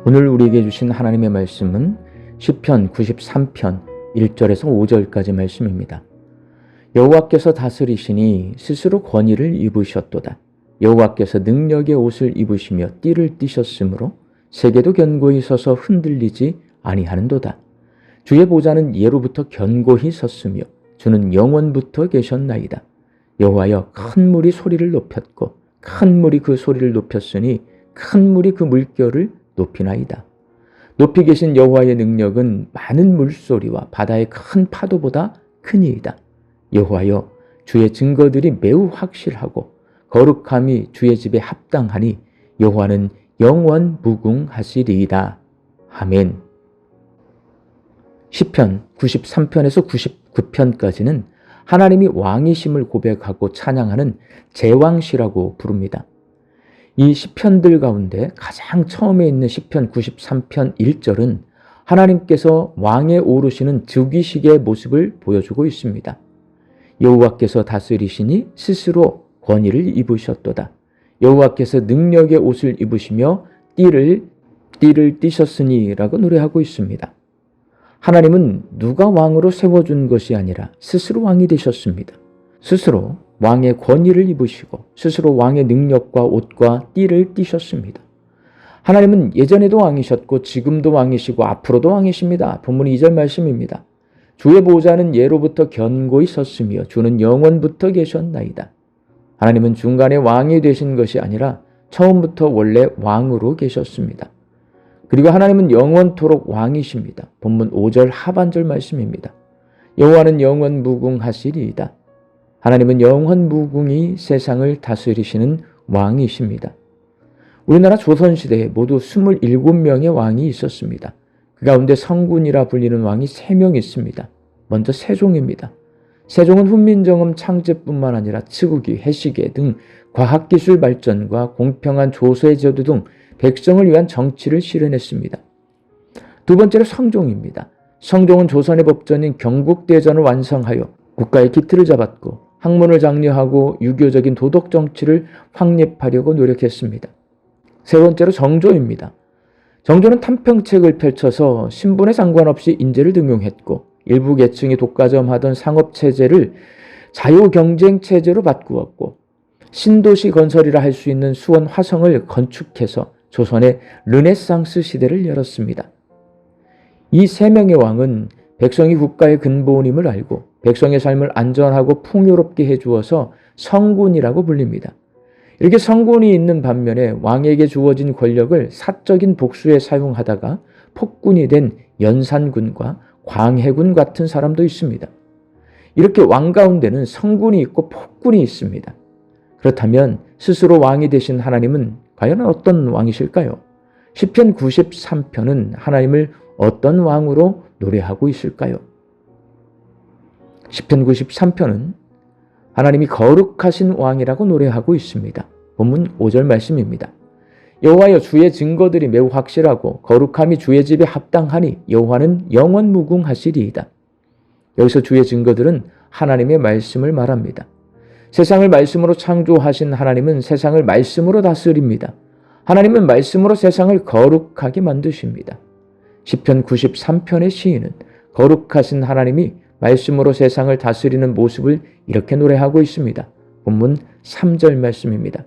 오늘 우리에게 주신 하나님의 말씀은 시편 93편 1절에서 5절까지 말씀입니다. 여호와께서 다스리시니 스스로 권위를 입으셨도다. 여호와께서 능력의 옷을 입으시며 띠를 띠셨으므로 세계도 견고히 서서 흔들리지 아니하는도다. 주의 보좌는 예로부터 견고히 섰으며 주는 영원부터 계셨나이다. 여호와여, 큰 물이 소리를 높였고 큰 물이 그 소리를 높였으니 큰 물이 그 물결을 높이나이다. 높이 계신 여호와의 능력은 많은 물소리와 바다의 큰 파도보다 크니이다. 여호와여, 주의 증거들이 매우 확실하고 거룩함이 주의 집에 합당하니 여호와는 영원 무궁하시리이다. 아멘. 시편 93편에서 99편까지는 하나님이 왕이심을 고백하고 찬양하는 제왕시라고 부릅니다. 이 시편들 가운데 가장 처음에 있는 시편 93편 1절은 하나님께서 왕에 오르시는 즉위식의 모습을 보여주고 있습니다. 여호와께서 다스리시니 스스로 권위를 입으셨도다. 여호와께서 능력의 옷을 입으시며 띠를 띠셨으니 라고 노래하고 있습니다. 하나님은 누가 왕으로 세워준 것이 아니라 스스로 왕이 되셨습니다. 스스로 왕의 권위를 입으시고 스스로 왕의 능력과 옷과 띠를 띠셨습니다. 하나님은 예전에도 왕이셨고 지금도 왕이시고 앞으로도 왕이십니다. 본문 2절 말씀입니다. 주의 보좌는 예로부터 견고히 섰으며 주는 영원부터 계셨나이다. 하나님은 중간에 왕이 되신 것이 아니라 처음부터 원래 왕으로 계셨습니다. 그리고 하나님은 영원토록 왕이십니다. 본문 5절 하반절 말씀입니다. 여호와는 영원 무궁하시리이다. 하나님은 영원 무궁히 세상을 다스리시는 왕이십니다. 우리나라 조선시대에 모두 27명의 왕이 있었습니다. 그 가운데 성군이라 불리는 왕이 3명 있습니다. 먼저 세종입니다. 세종은 훈민정음 창제뿐만 아니라 치국이, 해시계 등 과학기술 발전과 공평한 조세제도 등 백성을 위한 정치를 실현했습니다. 두 번째로 성종입니다. 성종은 조선의 법전인 경국대전을 완성하여 국가의 기틀을 잡았고 학문을 장려하고 유교적인 도덕 정치를 확립하려고 노력했습니다. 세 번째로 정조입니다. 정조는 탐평책을 펼쳐서 신분에 상관없이 인재를 등용했고 일부 계층이 독과점하던 상업체제를 자유경쟁체제로 바꾸었고 신도시 건설이라 할 수 있는 수원 화성을 건축해서 조선의 르네상스 시대를 열었습니다. 이 3명의 왕은 백성이 국가의 근본임을 알고 백성의 삶을 안전하고 풍요롭게 해주어서 성군이라고 불립니다. 이렇게 성군이 있는 반면에 왕에게 주어진 권력을 사적인 복수에 사용하다가 폭군이 된 연산군과 광해군 같은 사람도 있습니다. 이렇게 왕 가운데는 성군이 있고 폭군이 있습니다. 그렇다면 스스로 왕이 되신 하나님은 과연 어떤 왕이실까요? 시편 93편은 하나님을 어떤 왕으로 노래하고 있을까요? 시편 93편은 하나님이 거룩하신 왕이라고 노래하고 있습니다. 본문 5절 말씀입니다. 여호와여, 주의 증거들이 매우 확실하고 거룩함이 주의 집에 합당하니 여호와는 영원 무궁하시리이다. 여기서 주의 증거들은 하나님의 말씀을 말합니다. 세상을 말씀으로 창조하신 하나님은 세상을 말씀으로 다스립니다. 하나님은 말씀으로 세상을 거룩하게 만드십니다. 시편 93편의 시인은 거룩하신 하나님이 말씀으로 세상을 다스리는 모습을 이렇게 노래하고 있습니다. 본문 3절 말씀입니다.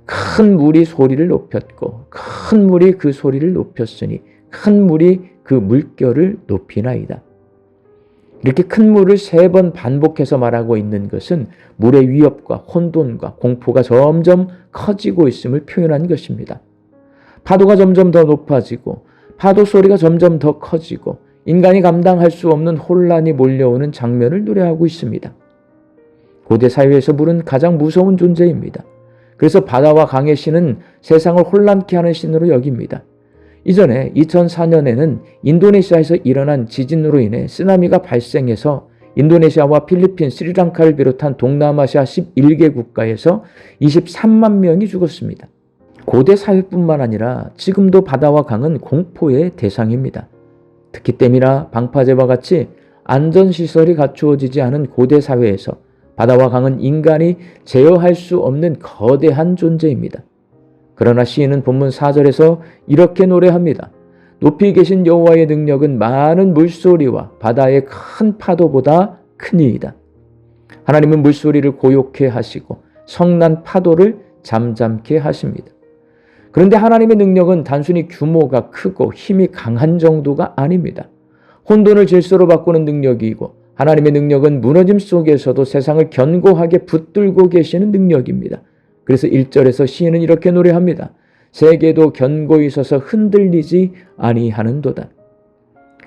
큰 물이 소리를 높였고 큰 물이 그 소리를 높였으니 큰 물이 그 물결을 높이나이다. 이렇게 큰 물을 3번 반복해서 말하고 있는 것은 물의 위협과 혼돈과 공포가 점점 커지고 있음을 표현한 것입니다. 파도가 점점 더 높아지고 파도 소리가 점점 더 커지고 인간이 감당할 수 없는 혼란이 몰려오는 장면을 노래하고 있습니다. 고대 사회에서 물은 가장 무서운 존재입니다. 그래서 바다와 강의 신은 세상을 혼란케 하는 신으로 여깁니다. 이전에 2004년에는 인도네시아에서 일어난 지진으로 인해 쓰나미가 발생해서 인도네시아와 필리핀, 스리랑카를 비롯한 동남아시아 11개 국가에서 23만 명이 죽었습니다. 고대 사회뿐만 아니라 지금도 바다와 강은 공포의 대상입니다. 특히 댐이나 방파제와 같이 안전시설이 갖추어지지 않은 고대 사회에서 바다와 강은 인간이 제어할 수 없는 거대한 존재입니다. 그러나 시인은 본문 4절에서 이렇게 노래합니다. 높이 계신 여호와의 능력은 많은 물소리와 바다의 큰 파도보다 크니이다. 하나님은 물소리를 고요케 하시고 성난 파도를 잠잠케 하십니다. 그런데 하나님의 능력은 단순히 규모가 크고 힘이 강한 정도가 아닙니다. 혼돈을 질서로 바꾸는 능력이고 하나님의 능력은 무너짐 속에서도 세상을 견고하게 붙들고 계시는 능력입니다. 그래서 1절에서 시인은 이렇게 노래합니다. 세계도 견고히 서서 흔들리지 아니하는도다.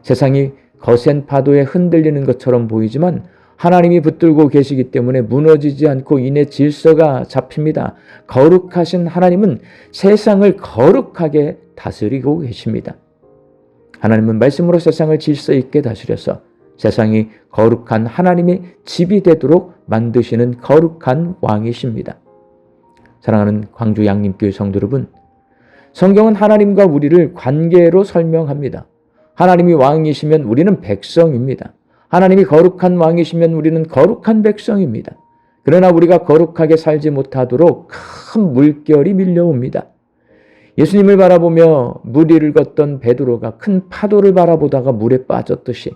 세상이 거센 파도에 흔들리는 것처럼 보이지만 하나님이 붙들고 계시기 때문에 무너지지 않고 이내 질서가 잡힙니다. 거룩하신 하나님은 세상을 거룩하게 다스리고 계십니다. 하나님은 말씀으로 세상을 질서 있게 다스려서 세상이 거룩한 하나님의 집이 되도록 만드시는 거룩한 왕이십니다. 사랑하는 광주 양림교회 성도 여러분, 성경은 하나님과 우리를 관계로 설명합니다. 하나님이 왕이시면 우리는 백성입니다. 하나님이 거룩한 왕이시면 우리는 거룩한 백성입니다. 그러나 우리가 거룩하게 살지 못하도록 큰 물결이 밀려옵니다. 예수님을 바라보며 물 위를 걷던 베드로가 큰 파도를 바라보다가 물에 빠졌듯이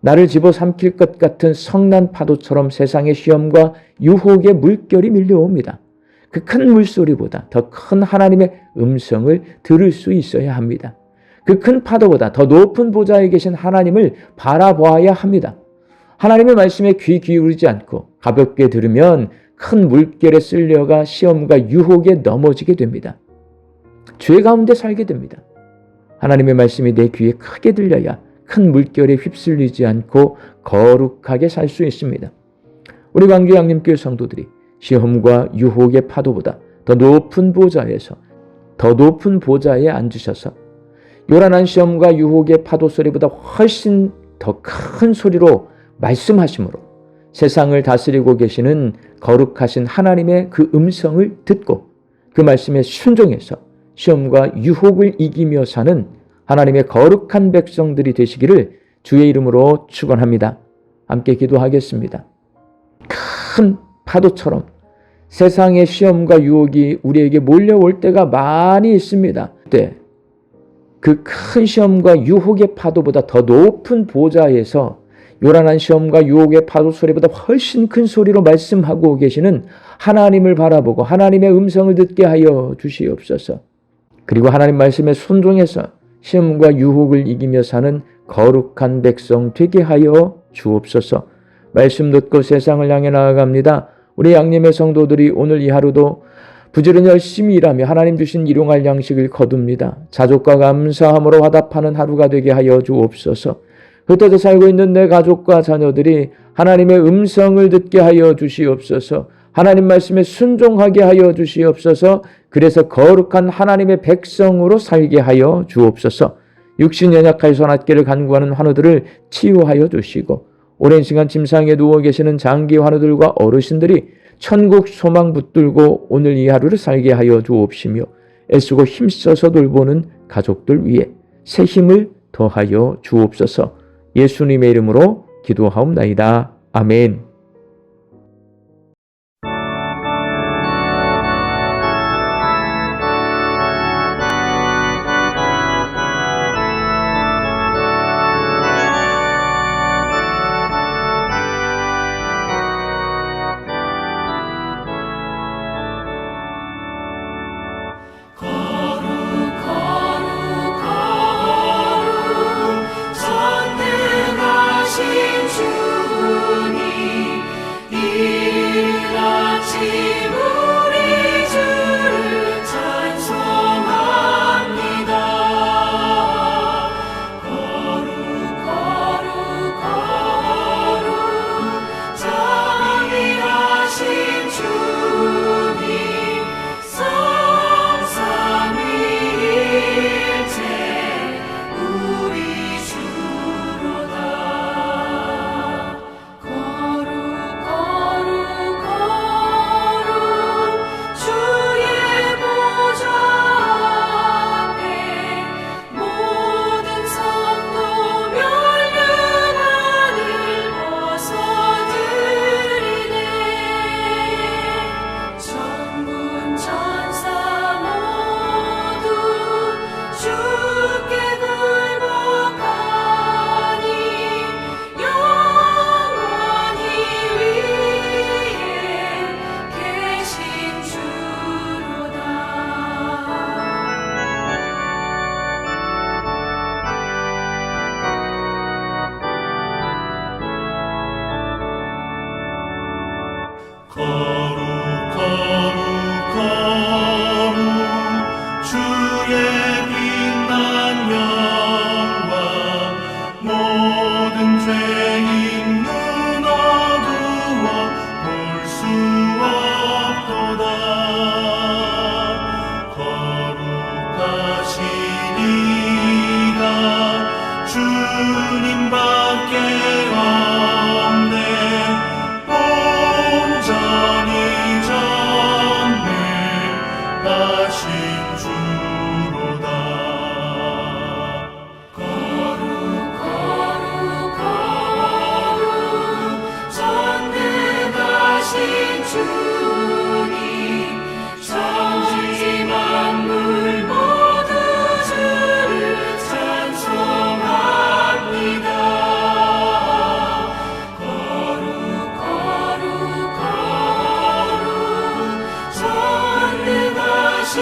나를 집어삼킬 것 같은 성난 파도처럼 세상의 시험과 유혹의 물결이 밀려옵니다. 그 큰 물소리보다 더 큰 하나님의 음성을 들을 수 있어야 합니다. 그 큰 파도보다 더 높은 보좌에 계신 하나님을 바라보아야 합니다. 하나님의 말씀에 귀 기울이지 않고 가볍게 들으면 큰 물결에 쓸려가 시험과 유혹에 넘어지게 됩니다. 죄 가운데 살게 됩니다. 하나님의 말씀이 내 귀에 크게 들려야 큰 물결에 휩쓸리지 않고 거룩하게 살 수 있습니다. 우리 광주 양림교회 성도들이 시험과 유혹의 파도보다 더 높은 보좌에 앉으셔서 요란한 시험과 유혹의 파도 소리보다 훨씬 더 큰 소리로 말씀하심으로 세상을 다스리고 계시는 거룩하신 하나님의 그 음성을 듣고 그 말씀에 순종해서 시험과 유혹을 이기며 사는 하나님의 거룩한 백성들이 되시기를 주의 이름으로 축원합니다. 함께 기도하겠습니다. 큰 파도처럼 세상의 시험과 유혹이 우리에게 몰려올 때가 많이 있습니다. 그때 그 큰 시험과 유혹의 파도보다 더 높은 보좌에서 요란한 시험과 유혹의 파도 소리보다 훨씬 큰 소리로 말씀하고 계시는 하나님을 바라보고 하나님의 음성을 듣게 하여 주시옵소서. 그리고 하나님 말씀에 순종해서 시험과 유혹을 이기며 사는 거룩한 백성 되게 하여 주옵소서. 말씀 듣고 세상을 향해 나아갑니다. 우리 양림의 성도들이 오늘 이 하루도 부지런히 열심히 일하며 하나님 주신 일용할 양식을 거둡니다. 자족과 감사함으로 화답하는 하루가 되게 하여 주옵소서. 흩어져 살고 있는 내 가족과 자녀들이 하나님의 음성을 듣게 하여 주시옵소서. 하나님 말씀에 순종하게 하여 주시옵소서. 그래서 거룩한 하나님의 백성으로 살게 하여 주옵소서. 육신 연약하여 손앗기를 간구하는 환우들을 치유하여 주시고 오랜 시간 침상에 누워 계시는 장기 환우들과 어르신들이 천국 소망 붙들고 오늘 이 하루를 살게 하여 주옵시며 애쓰고 힘써서 돌보는 가족들 위해 새 힘을 더하여 주옵소서. 예수님의 이름으로 기도하옵나이다. 아멘. 전능하신 주님 거룩 거룩 거룩 주의 빛난 영광 모든 죄인 눈 어두워 볼 수 없도다. 거룩하시니가 주님밖에 없네. 온전히 전능하신 주로다. 거룩 거룩 거룩 전능하신 주님 천지 만물 모두 주를 찬송합니다. 거룩 거룩 거룩 전능하신